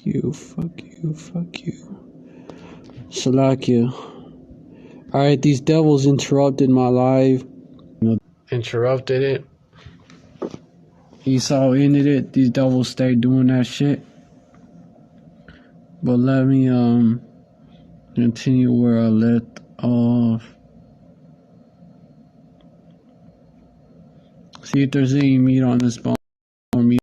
You, fuck you, fuck you. Salakia. Alright, these devils interrupted my live. Interrupted it. Esau ended it. These devils stayed doing that shit. But let me continue where I left off. See if there's any meat on this bone or meat.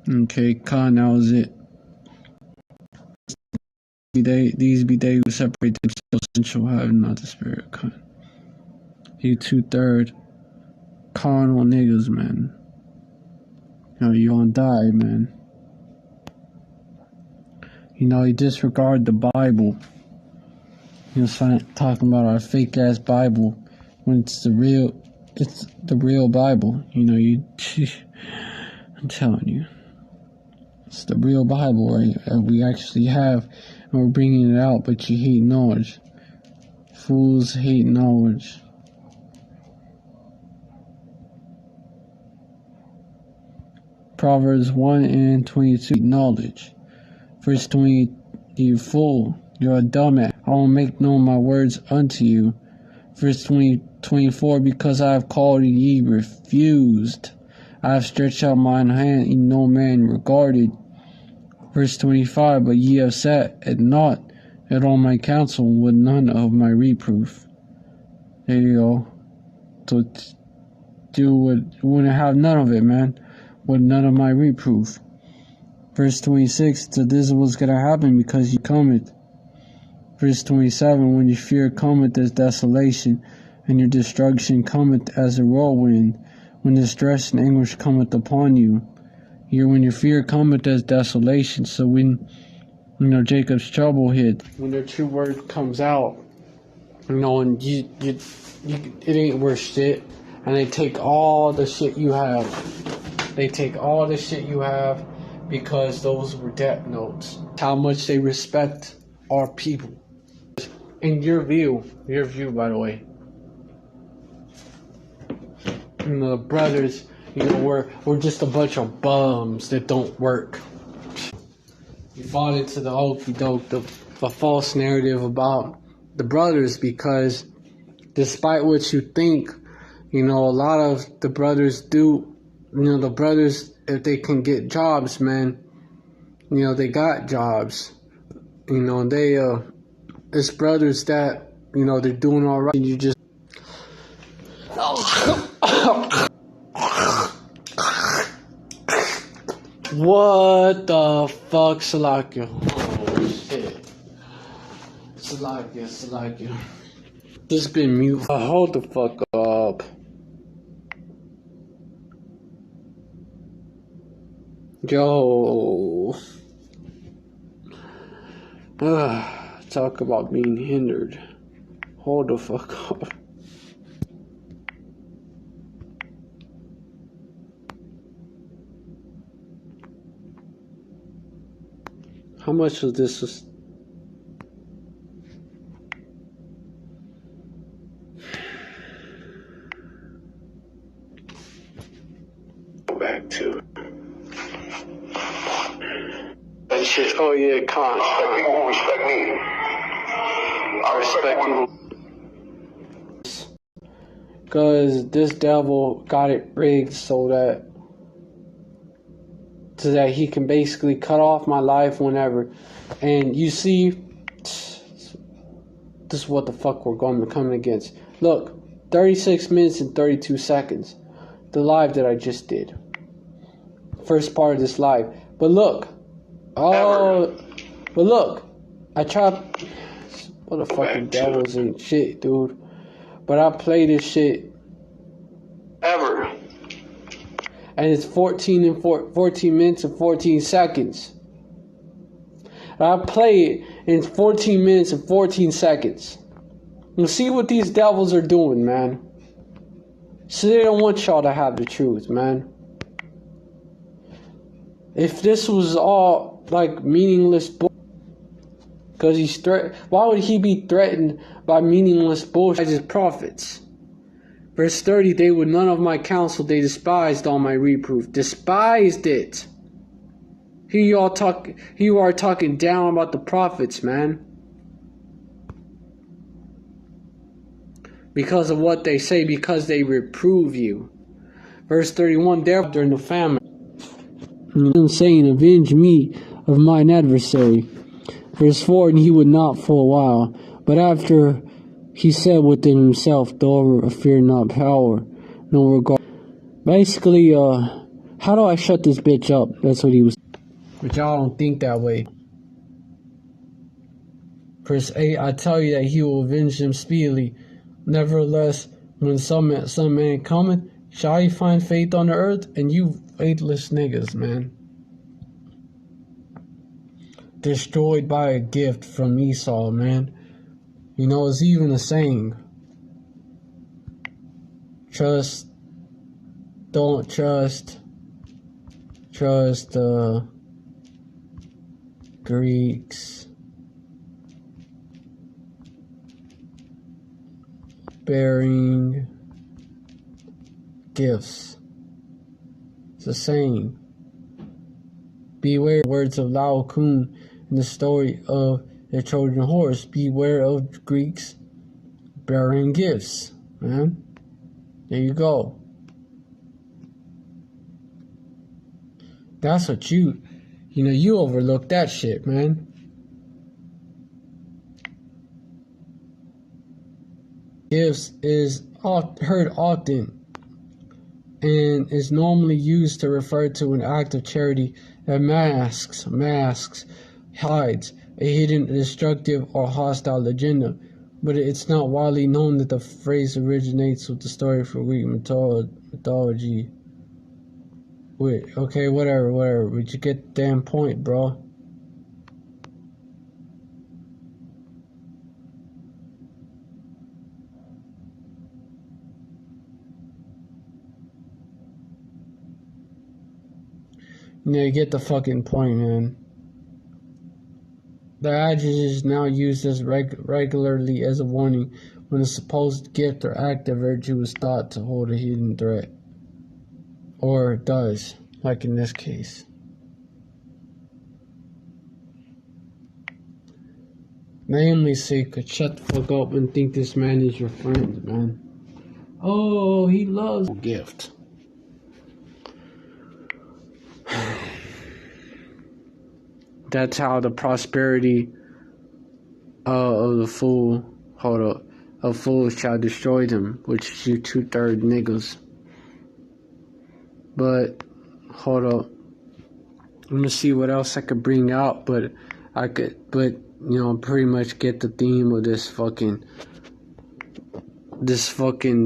Okay, Khan, that was it. These be they who separate themselves and shall have not the spirit. Khan. You 2/3 carnal niggas, man. You know, you gonna die, man. You know, you disregard the Bible. You know, talking about our fake ass Bible when it's the real Bible. You know, I'm telling you, it's the real Bible, right? We actually have, and we're bringing it out, but you hate knowledge. Fools hate knowledge. Proverbs 1:22, knowledge. Verse 20, you fool, you're a dumbass. I will make known my words unto you. Verse 24, because I have called and ye refused. I have stretched out mine hand and no man regarded. Verse 25, but ye have sat at naught at all my counsel with none of my reproof. There you go. So you wouldn't have none of it, man. With none of my reproof. Verse 26, so this is what's going to happen because you cometh. Verse 27, when your fear cometh as desolation, and your destruction cometh as a whirlwind, when distress and anguish cometh upon you. Here, when your fear cometh as desolation, so when, you know, Jacob's trouble hit, when their true word comes out, you know, and it ain't worth shit, and they take all the shit you have. They take all the shit you have because those were death notes. How much they respect our people. In your view, by the way. You know, the brothers, you know, we're just a bunch of bums that don't work. You fall into the okey doke, the false narrative about the brothers because despite what you think, you know, a lot of the brothers do. You know, the brothers, if they can get jobs, man, you know, they got jobs. You know, it's brothers that, you know, they're doing all right. And you just... What the fuck, Salakia? Oh, shit. Salakia. Just been mute. Hold the fuck up. Yo, talk about being hindered. Hold the fuck up. How much was this? Go back to that shit. Oh yeah, Khan. Respect people who respect me. I respect people. Because this devil got it rigged so that he can basically cut off my life whenever. And you see, this is what the fuck we're going to come against. Look, 36 minutes and 32 seconds. The live that I just did. First part of this live. But look. I tried. What the fucking devils and shit, dude. But I play this shit ever. And it's 14 minutes and 14 seconds. And I play it in 14 minutes and 14 seconds. And see what these devils are doing, man. So they don't want y'all to have the truth, man. If this was all like meaningless bullshit, because why would he be threatened by meaningless bullshit as his prophets? Verse 30, they would none of my counsel, they despised all my reproof. Despised it. Here you are talking down about the prophets, man. Because of what they say, because they reprove you. Verse 31, therefore during the famine, saying, avenge me of mine adversary. Verse 4, and he would not for a while. But after he said within himself, though I fear not power, no regard. Basically, how do I shut this bitch up? That's what he was. But y'all don't think that way. Verse 8, I tell you that he will avenge them speedily. Nevertheless, when some man cometh, shall he find faith on the earth? And you faithless niggas, man. Destroyed by a gift from Esau, man. You know, it's even a saying. Trust, don't trust. Trust the Greeks. Bearing gifts. It's a saying. Beware words of Laocoon in the story of the Trojan horse. Beware of Greeks bearing gifts, man. There you go. That's what you overlook that shit, man. Gifts is heard often and is normally used to refer to an act of charity that masks, hides a hidden destructive or hostile agenda. But it's not widely known that the phrase originates with the story from Greek mythology. Wait, okay, whatever. But you get the damn point, bro. Yeah, you get the fucking point, man. The adjective is now used as regularly as a warning when a supposed gift or act of virtue is thought to hold a hidden threat. Or does, like in this case. Namely, say, could shut the fuck up and think this man is your friend, man. Oh, he loves a gift. That's how the prosperity of the fool, of fools shall destroy them, which is you 2/3 niggas. But, hold up. Let me see what else I could bring out, but pretty much get the theme of this fucking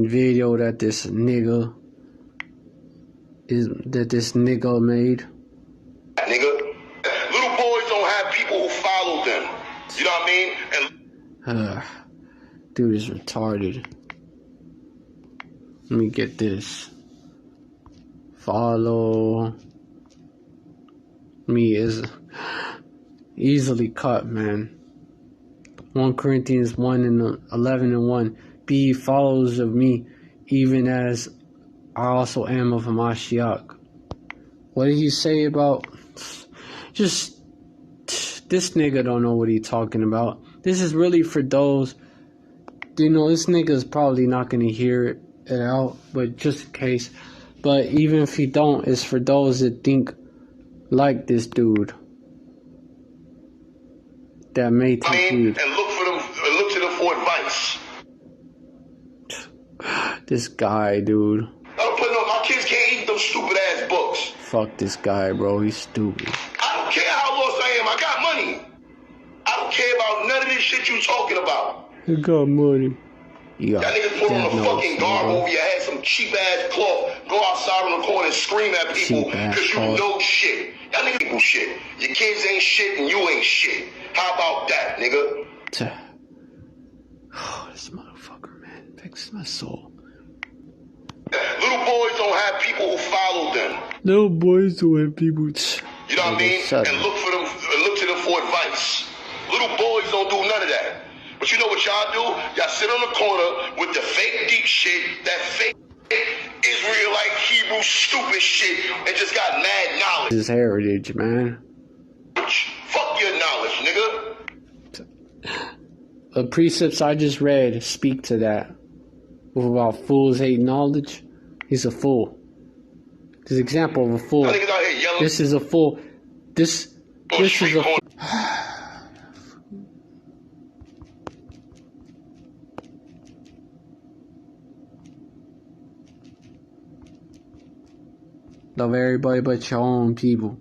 video that this nigga made. Nigga, little boys don't have people who follow them. You know what I mean? Dude is retarded. Let me get this. Follow me is easily cut, man. 1 Corinthians 1:11-1. Be followers of me, even as I also am of Mashiach. What did he say about just this nigga don't know what he's talking about. This is really for those, this nigga's probably not gonna hear it out, but just in case. But even if he don't, it's for those that think like this dude. That may take you. And look to them for advice. This guy, dude. My kids can't eat them stupid ass books. Fuck this guy, bro. He's stupid. I don't care how lost I am. I got money. I don't care about none of this shit you talking about. You got money. Y'all niggas put on a fucking garb over your head, some cheap ass cloth, go outside on the corner and scream at people because you know shit. Y'all niggas people shit. Your kids ain't shit and you ain't shit. How about that, nigga? Oh, this motherfucker, man. Vexes my soul. Little boys don't have people who follow them. Little boys don't have people. You know what I mean? And look to them for advice. Little boys don't do none of that. But you know what y'all do? Y'all sit on the corner with the fake deep shit, that fake Israelite Hebrew stupid shit, and just got mad knowledge. This is heritage, man. Fuck your knowledge, nigga. The precepts I just read speak to that. About fools hate knowledge. He's a fool. This is an example of a fool. This is a fool. This is a fool. Love everybody but your own people.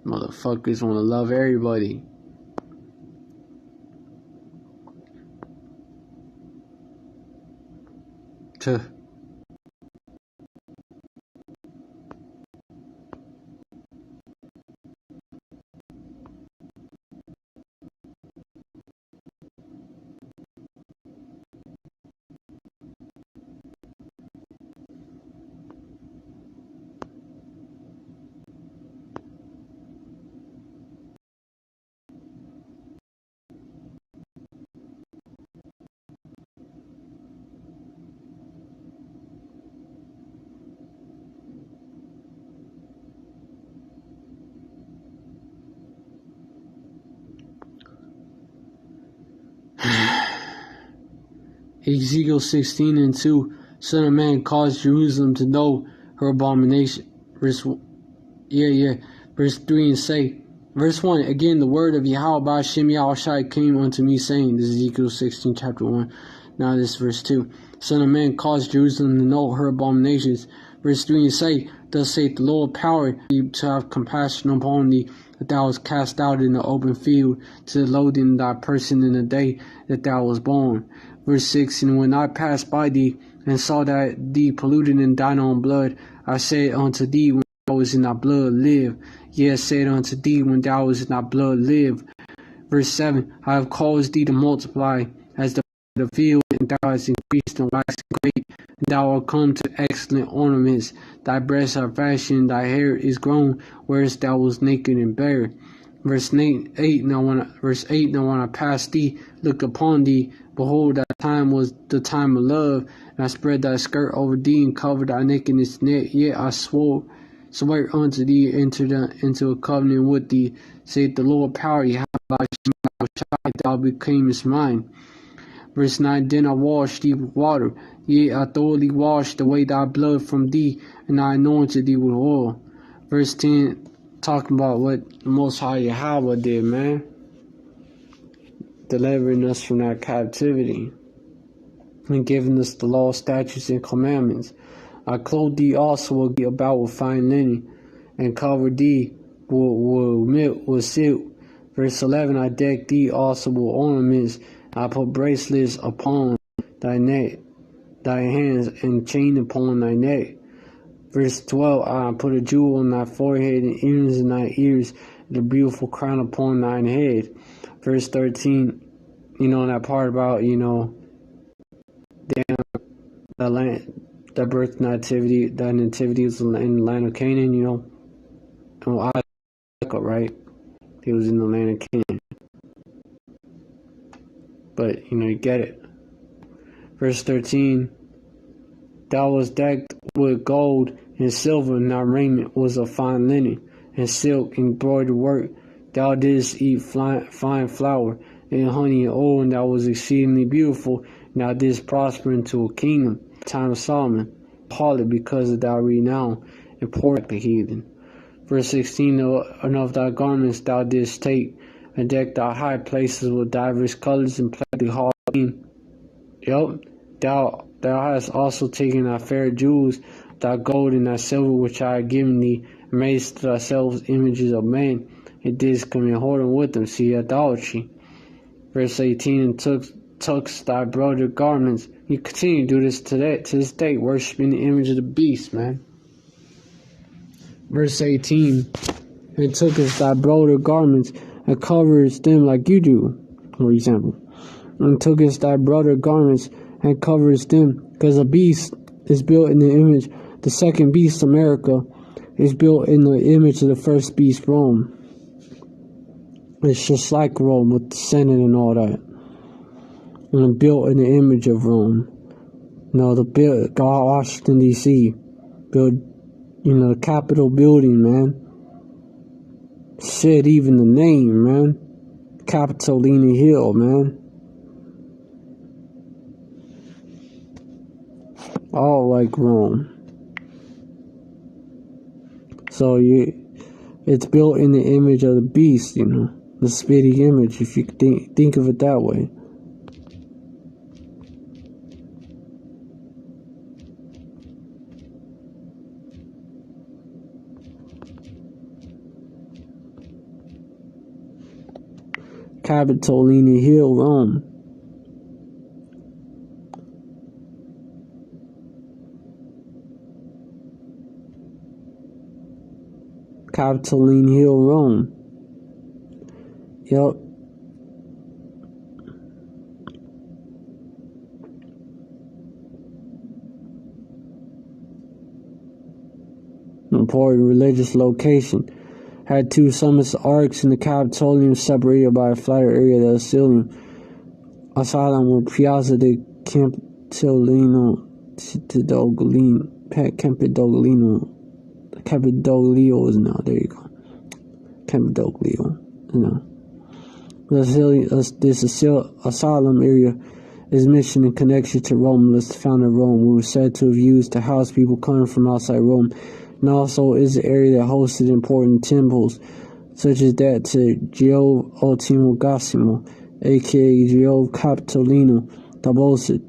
Motherfuckers want to love everybody. Ezekiel 16:2, Son of man, cause Jerusalem to know her abomination. Verse 3 and say, verse 1, again the word of Yahweh by Shem Yahushai came unto me saying, this is Ezekiel 16 chapter 1. Now this is verse 2. Son of man, cause Jerusalem to know her abominations. Verse 3 and say, thus saith the Lord, power to have compassion upon thee, that thou was cast out in the open field, to the loathing thy person in the day that thou was born. Verse 6, and when I passed by thee, and saw that thee polluted in thine own blood, I said unto thee, when thou was in thy blood, live. Yea, I said unto thee, when thou was in thy blood, live. Verse 7, I have caused thee to multiply as the field, and thou hast increased and waxed great, and thou art come to excellent ornaments. Thy breasts are fashioned, thy hair is grown, whereas thou was naked and bare. Verse 8, now when I passed thee, looked upon thee, behold, that time was the time of love, and I spread thy skirt over thee, and covered thy nakedness net. Yet I swear unto thee, into a covenant with thee, saith the Lord, power, thou becamest mine. Verse 9, then I washed thee with water, yea, I thoroughly washed away thy blood from thee, and I anointed thee with oil. Verse 10, talking about what the Most High Yahweh did, man. Delivering us from that captivity, and giving us the law, statutes, and commandments. I clothed thee also about with fine linen, and covered thee with silk. Verse 11, I decked thee also with ornaments. I put bracelets upon thy neck, thy hands, and chain upon thy neck. Verse 12, I put a jewel on thy forehead, and earrings in thy ears, and a beautiful crown upon thine head. Verse 13, that part about, the land, the birth nativity, the nativity was in the land of Canaan, Isaac, right? He was in the land of Canaan. But, you get it. Verse 13, thou was decked with gold and silver, and thy raiment was of fine linen, and silk, and embroidered work. Thou didst eat fine flour, and honey, and oil, and thou was exceedingly beautiful, and thou didst prosper into a kingdom. Time of Solomon, harlot, because of thy renown, and poor the heathen. Verse 16, and of thy garments thou didst take, and deck thy high places with divers colors, and played the hall. Thou hast also taken thy fair jewels, thy gold and thy silver, which I have given thee, and madest thyself images of men, and didst commit whoredom with them. See idolatry. Verse 18, and took tucks thy brother garments. You continue to do this to this day, worshiping the image of the beast, man. Verse 18, and tookest thy brother garments, and covers them like you do, for example. And tookest thy brother garments, and covers them, because a beast is built in the image. The second beast, America, is built in the image of the first beast, Rome. It's just like Rome with the Senate and all that. And built in the image of Rome. Washington, D.C. built, the Capitol building, man. Shit, even the name, man. Capitolina Hill, man. All like Rome. So it's built in the image of the beast, the spitting image, if you think of it that way. Capitolina Hill, Rome. Capitoline Hill, Rome. Yep. Important religious location. Had two summits arcs in the Capitolium separated by a flatter area that was ceiling. Asylum were Piazza de Campidoglio Campidoglio is now, there you go. Campidoglio, This asylum area is mentioned in connection to Romulus, the founder of Rome, who was said to have used to house people coming from outside Rome, and also is the area that hosted important temples, such as that to Giove Ultimo, aka Giove Capitolino,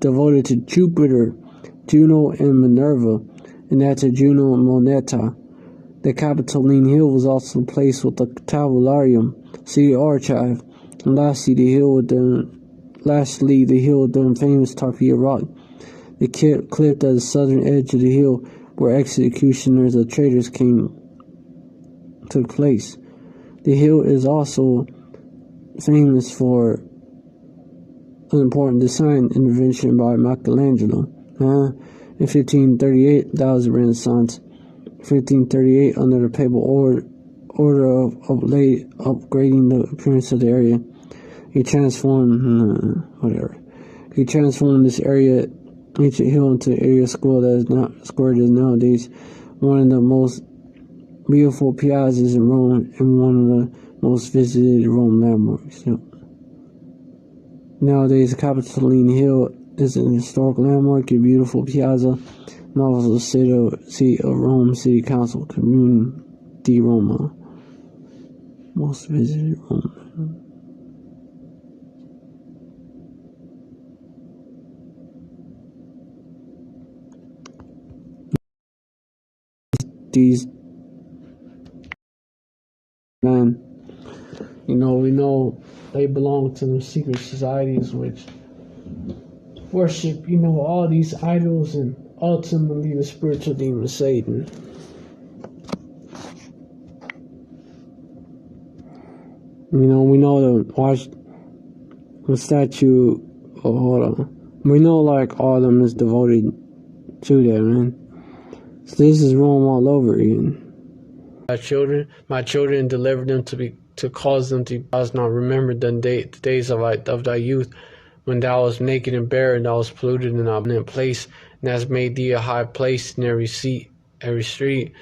devoted to Jupiter, Juno, and Minerva, and that to Juno and Moneta. The Capitoline Hill was also the place with the Tabularium, city archive, and lastly the hill with the famous Tarpeia Rock. The cliff at the southern edge of the hill where executioners of traitors took place. The hill is also famous for an important design intervention by Michelangelo. In 1538, that was the Renaissance. 1538, under the papal order of upgrading the appearance of the area, he transformed this ancient hill into an area square that is nowadays one of the most beautiful piazzas in Rome and one of the most visited Rome landmarks. Nowadays, the Capitoline Hill is an historic landmark, a beautiful piazza, and also the seat of Rome City Council, Comune di Roma. Most visited Rome. These, man, we know they belong to the secret societies which worship, all these idols and ultimately the spiritual demon Satan. We know the statue. Oh, hold on. We know all of them is devoted to that, man. So this is Rome all over again. My children delivered them to cause them to not remember the days of thy youth, when thou was naked and bare, and thou was polluted in an abundant place, and hast made thee a high place in every street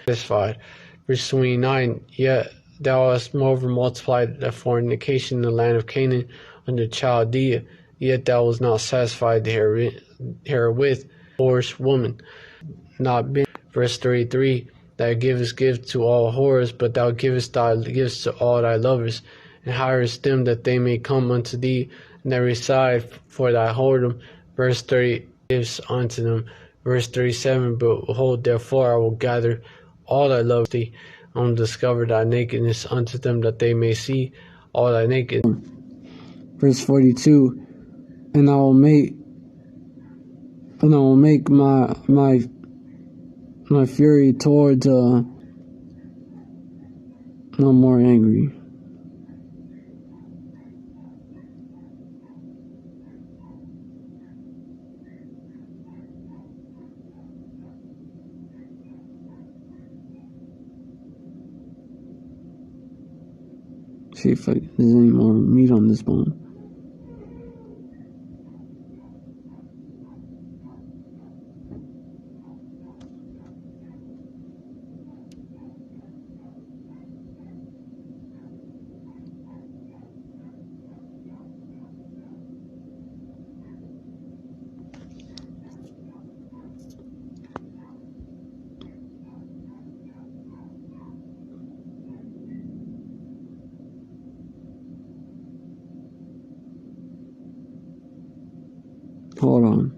satisfied. Verse 29, yet thou hast moreover multiplied the fornication in the land of Canaan under Chaldea, yet thou was not satisfied herewith, whorish woman, not been. Verse 33, thou givest gifts to all whores, but thou givest thy gifts to all thy lovers, and hirest them that they may come unto thee on every side for thy whoredom. Verse 30, gives unto them. Verse 37, but behold, therefore I will gather all thy love thee, and will discover thy nakedness unto them that they may see all thy nakedness. Verse 42, and I will make my fury towards one more angry. See if there's any more meat on this bone. Hold on.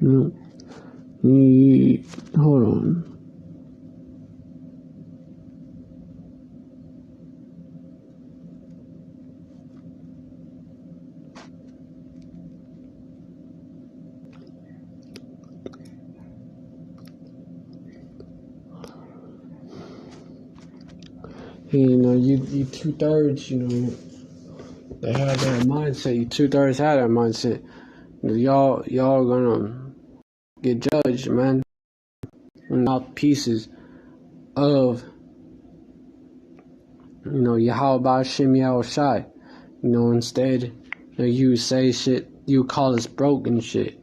No. Hold on. Hey, you 2/3, they have that mindset. You 2/3 have that mindset. Y'all gonna get judged, man. Not pieces of, Yahweh Shem Yahweh Shai. Instead, you say shit, you call us broken shit.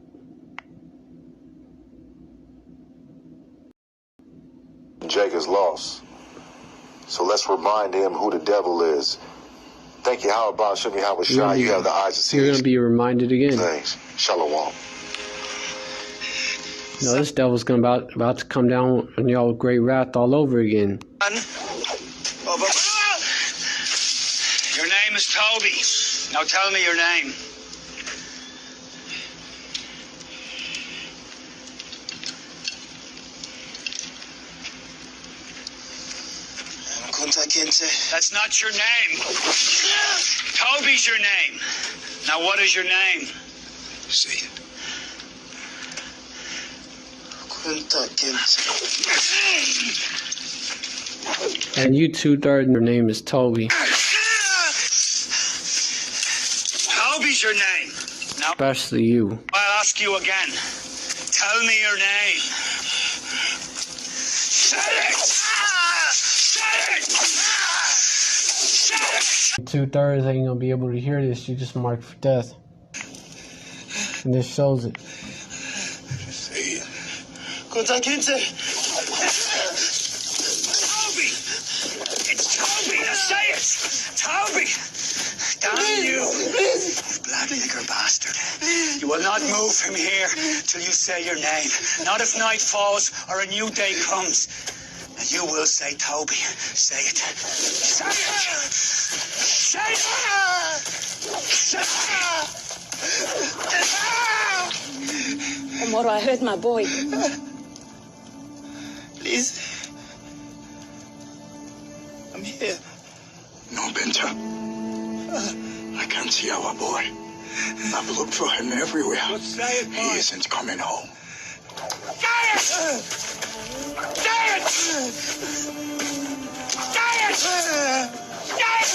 Jake is lost. So let's remind him who the devil is. Thank you, how about Shem Yahweh Shai? You have the eyes to see. You're going to be reminded again. Thanks. Shalom. This devil's about to come down on y'all with great wrath all over again. Your name is Toby. Now tell me your name. That's not your name. Toby's your name. Now what is your name? See it. And you 2/3, your name is Toby. Toby's your name. Now, especially you. I'll ask you again. Tell me your name. Say it! Say it! Say it! 2/3 ain't gonna be able to hear this. You just marked for death. And this shows it. See it. Toby! It's Toby! Say it! Toby! Damn you! Blood liquor bastard. You will not move from here till you say your name. Not if night falls or a new day comes. And you will say Toby. Say it. Say it! Say it! Say Oh, it! Moro, I heard my boy. Please. I'm here. No, Benta. I can't see our boy. I've looked for him everywhere. Well, say it, boy. He isn't coming home. Say it! Say it! Say it! Say it!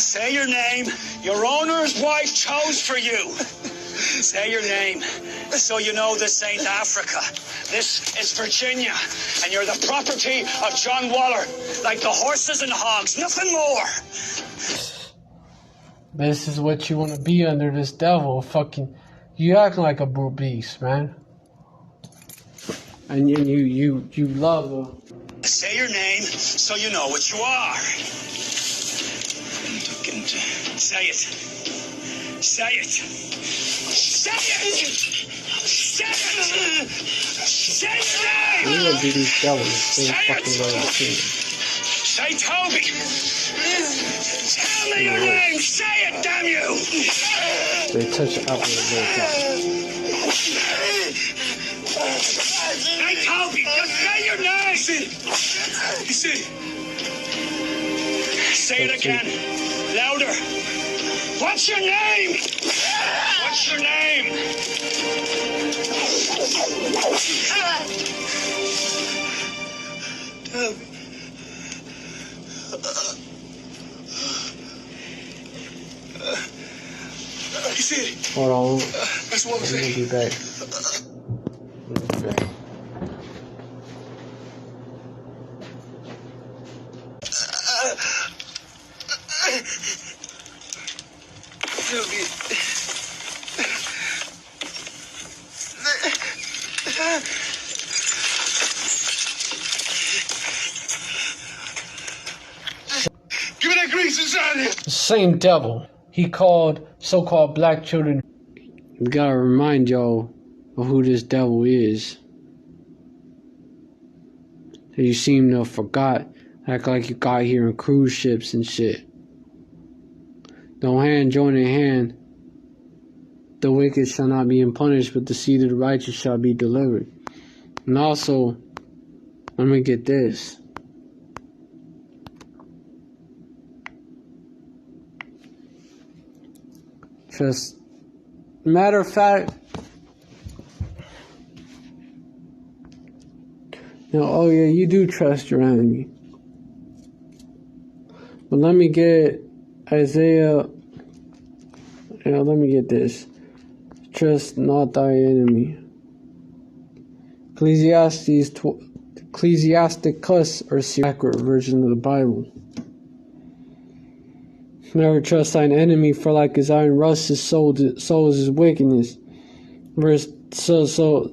Say your name. Your owner's wife chose for you. Say your name, so you know this ain't Africa. This is Virginia, and you're the property of John Waller, like the horses and hogs, nothing more. This is what you want to be under this devil. Fucking, you acting like a brute beast, man. And you love her. Say your name, so you know what you are. Say it. Say it. Say it! Say it! Say your name! We're gonna do these devils the same fucking way I see. Say Toby! Tell me your name! Say it, damn you! They touch the apple and they Say Toby! Just say your name! You see? Say it again. Louder. What's your name? What's your name? You see it? Hold on. That's what I'm I'm saying. gonna be back. Give me that grease inside here. The same devil. He called so-called black children. We gotta remind y'all of who this devil is. So you seem to have forgot. Act like you got here in cruise ships and shit. No hand join in hand. The wicked shall not be punished, but the seed of the righteous shall be delivered. And also, let me get this. Just, matter of fact, oh yeah, you do trust your enemy. But let me get Isaiah, let me get this. Trust not thy enemy. Ecclesiasticus, or accurate version of the Bible. Never trust thine enemy, for like as iron rusts his soul is his wickedness. So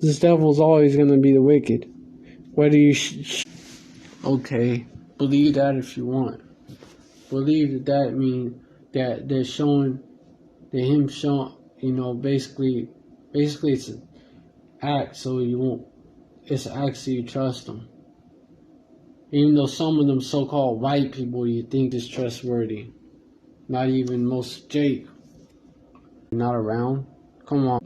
this devil's always going to be the wicked. Whether you okay, believe that if you want. Believe that means that they're showing, that him showing, basically it's an act, so you won't, it's an act so you trust them. Even though some of them so-called white people you think is trustworthy. Not even most Jake. Not around. Come on.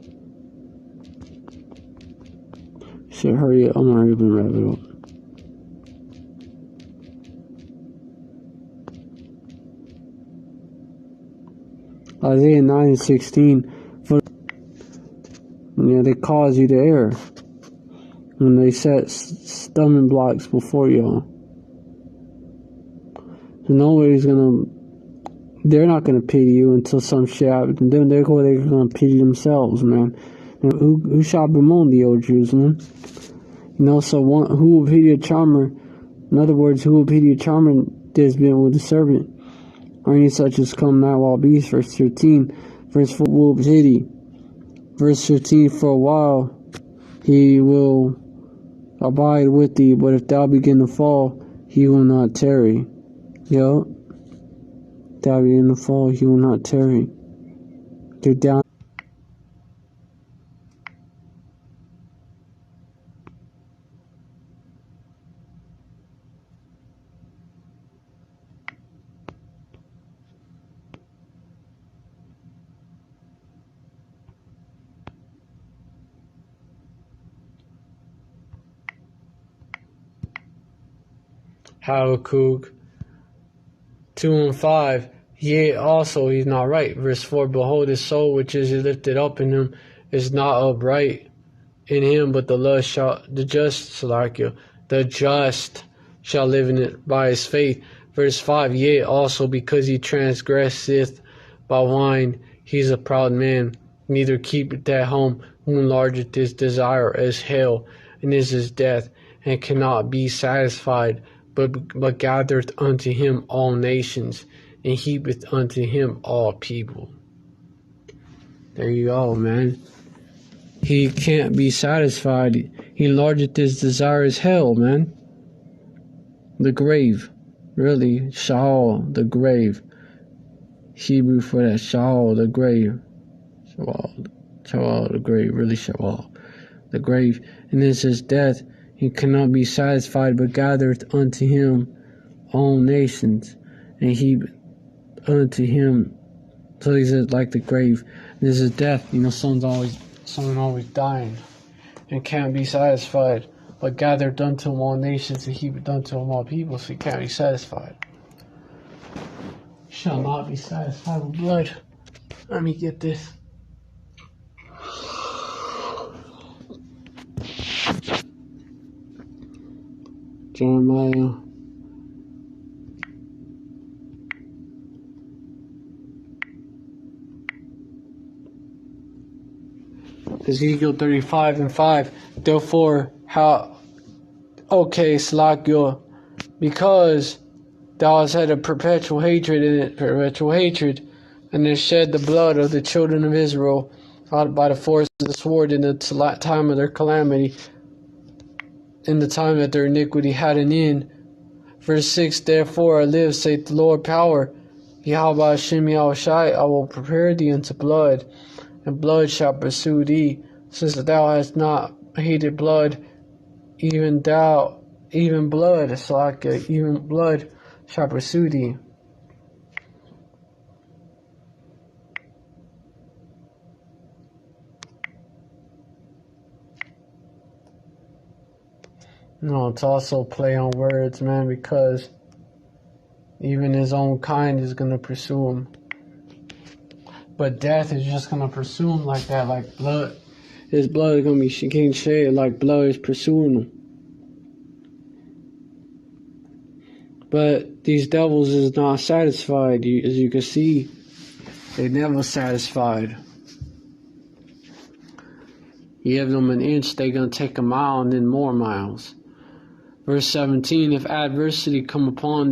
Shit, hurry up. I'm gonna even wrap it up. Isaiah 9:16. They cause you to err when they set stumbling blocks before y'all. So nobody's gonna. They're not gonna pity you until some shit happens. And then they're gonna pity themselves, man. Who shall bemoan thee, O Jerusalem? So who will pity a charmer? In other words, who will pity a charmer that has been with a servant? Or any such as come not while beast. Verse 13. Verse 4 will pity. Verse 15, for a while he will abide with thee, but if thou begin to fall, he will not tarry. Yup. Thou begin to fall, he will not tarry. They're down. Habakkuk 2:5. Yea, also he's not right. Verse 4. Behold, his soul which is lifted up in him is not upright in him, but the just shall live in it by his faith. Verse 5, yea, also because he transgresseth by wine, he is a proud man, neither keepeth at home, who enlargeth his desire as hell, and is his death, and cannot be satisfied, but gathereth unto him all nations, and heapeth unto him all people. There you go, man. He can't be satisfied. He enlargeth his desire as hell, man. The grave. Really, Sheol, the grave. Hebrew for that, Sheol, the grave. Sheol, the grave, really Sheol, the grave. And this is death. He cannot be satisfied, but gathereth unto him all nations, and he unto him. So he says, like the grave. This is death. You know, someone always dying, and can't be satisfied, but gathered unto him all nations, and heaped unto him all people. So he can't be satisfied. Shall not be satisfied with blood. Let me get this. Jeremiah. Ezekiel 35:5. Therefore, Slakia, because thou hast had a perpetual hatred and hast shed the blood of the children of Israel out by the force of the sword in the time of their calamity, in the time that their iniquity had an end. Verse 6, therefore I live, saith the Lord power, Yahweh Hashem Yahushai, I will prepare thee unto blood, and blood shall pursue thee, since thou hast not hated blood, even blood shall pursue thee. No, it's also play on words, man, because even his own kind is going to pursue him. But death is just going to pursue him like that, like blood. His blood is going to be getting shed like blood is pursuing him. But these devils is not satisfied. As you can see, they never satisfied. You give them an inch, they're going to take a mile and then more miles. Verse 17, if adversity come upon